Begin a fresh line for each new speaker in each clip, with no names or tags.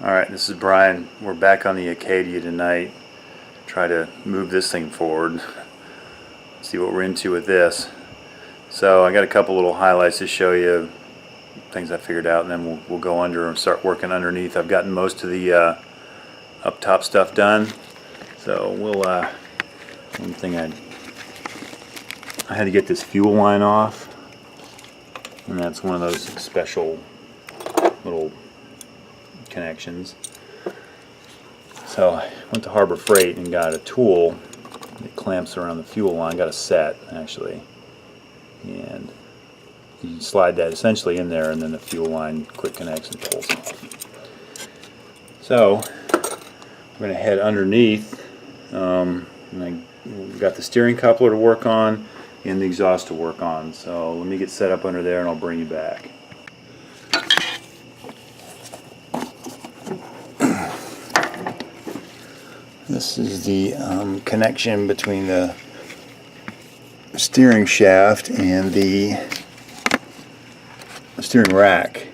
Alright, this is Brian. We're back on the Acadia tonight. Try to move this thing forward. See what we're into with this. So I got a couple little highlights to show you, things I figured out, and then we'll go under and start working underneath. I've gotten most of the up top stuff done. So we'll, one thing I had to get this fuel line off, and that's one of those special little connections. So I went to Harbor Freight and got a tool that clamps around the fuel line. Got a set actually, and you slide that essentially in there, and then the fuel line quick connects and pulls off. So I'm going to head underneath, and I got the steering coupler to work on and the exhaust to work on. So let me get set up under there and I'll bring you back. This is the connection between the steering shaft and the steering rack.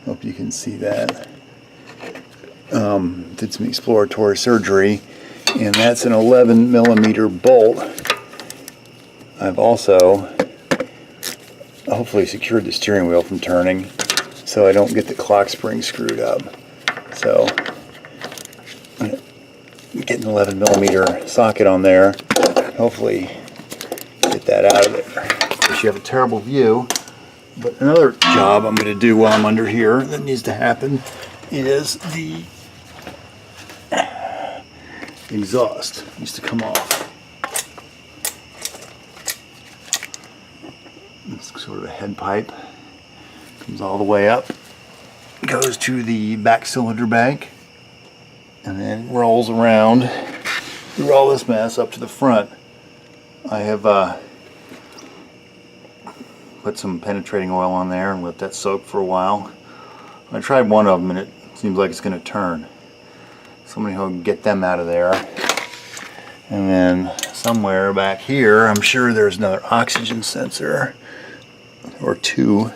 Hope you can see that. Did some exploratory surgery, and that's an 11mm bolt. I've also hopefully secured the steering wheel from turning so I don't get the clock spring screwed up. So getting an 11mm socket on there, hopefully get that out of there. Of course, you have a terrible view, but another job I'm going to do while I'm under here that needs to happen is the exhaust needs to come off. It's sort of a head pipe, comes all the way up, goes to the back cylinder bank, and then rolls around through all this mess up to the front. I have put some penetrating oil on there and let that soak for a while. I tried one of them and it seems like it's going to turn. Somebody will get them out of there. And then somewhere back here, I'm sure there's another oxygen sensor or two.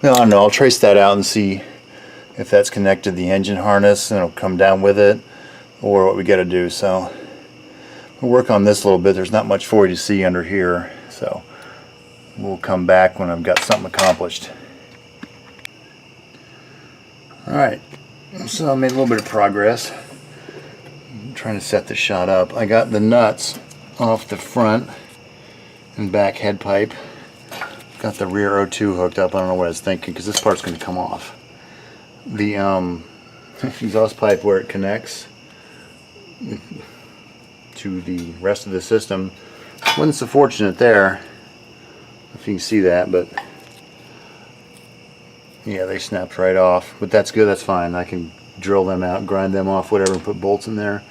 No, I don't know. I'll trace that out and see if that's connected to the engine harness and it'll come down with it, or what we got to do. So we'll work on this a little bit. There's not much for you to see under here, so we'll come back when I've got something accomplished. Alright, so I made a little bit of progress. I'm trying to set the shot up. I got the nuts off the front and back head pipe. Got the rear O2 hooked up. I don't know what I was thinking, because this part's going to come off. The exhaust pipe where it connects to the rest of the system wasn't so fortunate there, if you can see that, but yeah, they snapped right off. But that's good, that's fine. I can drill them out, grind them off, whatever, and put bolts in there.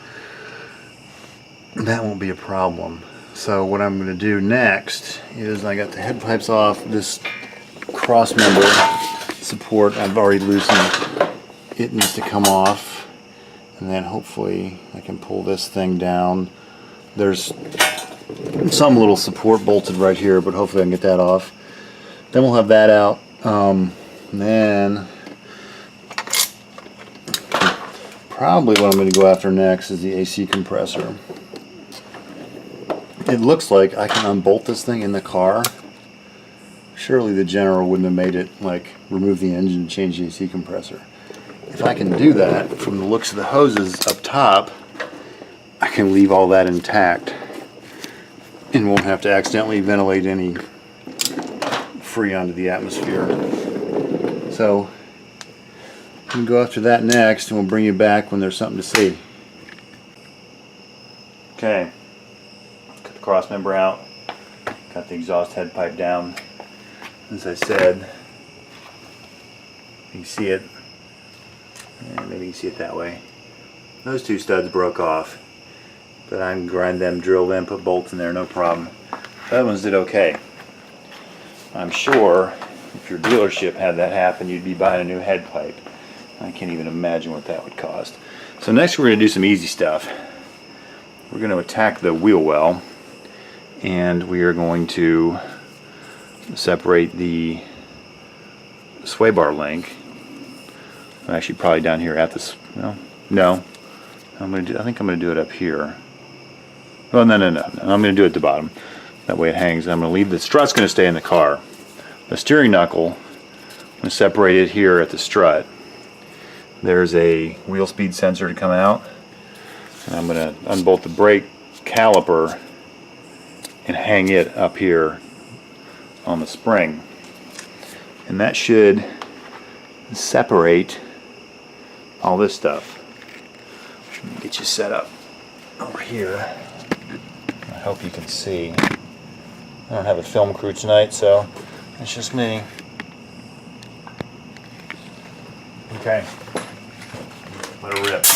That won't be a problem. So what I'm going to do next is, I got the head pipes off. This cross member support I've already loosened. It needs to come off, and then hopefully I can pull this thing down. There's some little support bolted right here, but hopefully I can get that off. Then we'll have that out. Then probably what I'm going to go after next is the AC compressor. It looks like I can unbolt this thing in the car. Surely the General wouldn't have made it like remove the engine and change the AC compressor. If I can do that from the looks of the hoses up top, I can leave all that intact and won't have to accidentally ventilate any freon to the atmosphere. So we can go after that next, and we'll bring you back when there's something to see. Okay, got the cross member out, got the exhaust head pipe down. As I said, you can see it, and maybe you can see it that way. Those two studs broke off, but I can grind them, drill them, put bolts in there, no problem. The other ones did okay. I'm sure if your dealership had that happen, you'd be buying a new head pipe. I can't even imagine what that would cost. So next we're going to do some easy stuff. We're going to attack the wheel well, and we are going to separate the sway bar link Actually, probably down here at this. Well, no. I think I'm gonna do it up here. Oh no. I'm gonna do it at the bottom. That way it hangs. I'm gonna leave the strut's gonna stay in the car. The steering knuckle, I'm gonna separate it here at the strut. There's a wheel speed sensor to come out. And I'm gonna unbolt the brake caliper and hang it up here on the spring. And that should separate all this stuff. Let me get you set up over here. I hope you can see. I don't have a film crew tonight, so it's just me. Okay. Let it rip.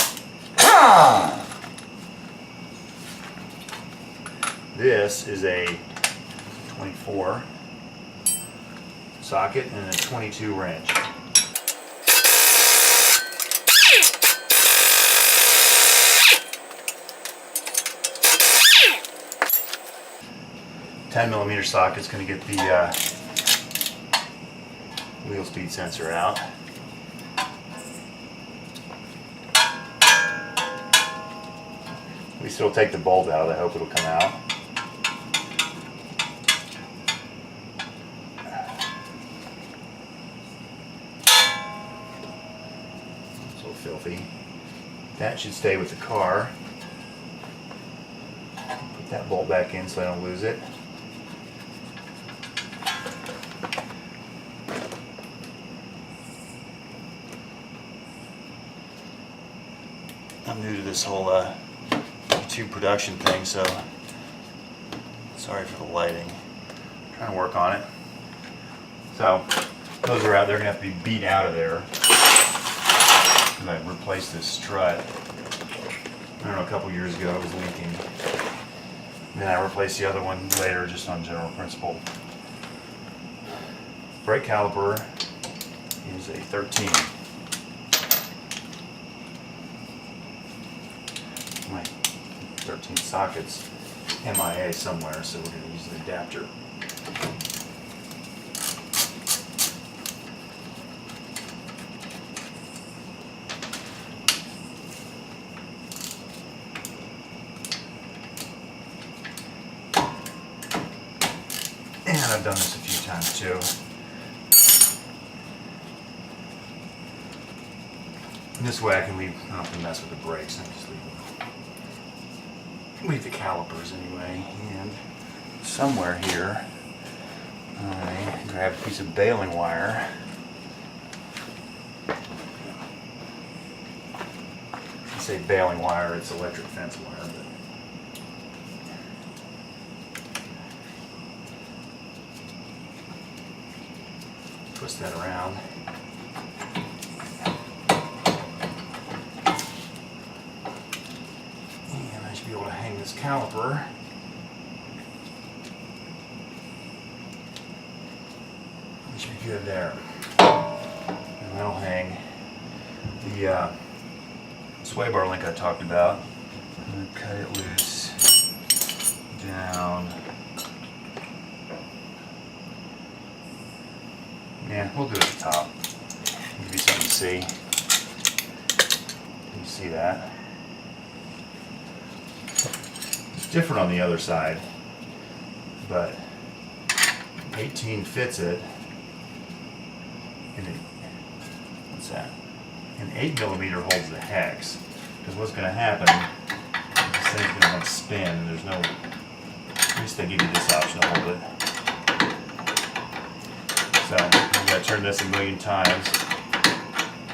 This is a 24 socket and a 22 wrench. $10mm socket's going to get the wheel speed sensor out. At least it'll take the bolt out. I hope it'll come out. It's a little filthy. That should stay with the car. Put that bolt back in so I don't lose it. I'm new to this whole YouTube production thing, so sorry for the lighting. I'm trying to work on it. So those are out. They're gonna have to be beat out of there. And I replaced this strut. I don't know, a couple years ago it was leaking. And then I replaced the other one later, just on general principle. Brake caliper is a 13. My 13 sockets MIA somewhere, so we're going to use the adapter. And I've done this a few times too. And this way I can leave, I don't have to mess with the brakes, I just leave the calipers anyway. And somewhere here I grab a piece of baling wire. I say baling wire, it's electric fence wire, but twist that around. And I should be able to hang this caliper. We should be good there. And that'll hang the sway bar link I talked about. I'm going to cut it loose down. Yeah, we'll do it at the top. Give you something to see. You see that? It's different on the other side, but 18 fits it. And what's that? An 8mm holds the hex. Because what's going to happen, this thing's going to have spin, and there's no, at least they give you this option to hold it. So you got to turn this a million times,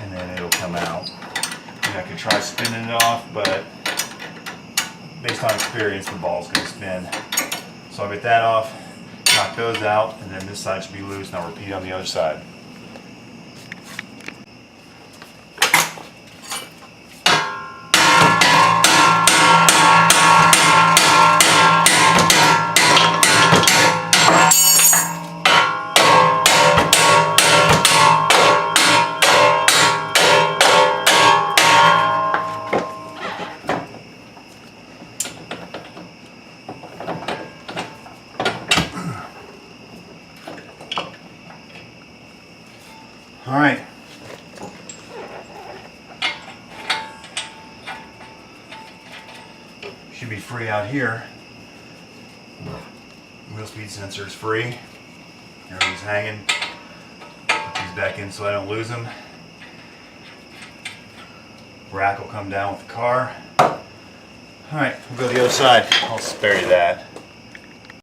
and then it'll come out. And I could try spinning it off, but based on experience, the ball's going to spin. So I'll get that off, knock those out, and then this side should be loose, and I'll repeat on the other side. should be free out here. Wheel speed sensor is free. Everything's hanging. Put these back in so I don't lose them. Rack will come down with the car. Alright, we'll go to the other side. I'll spare you that.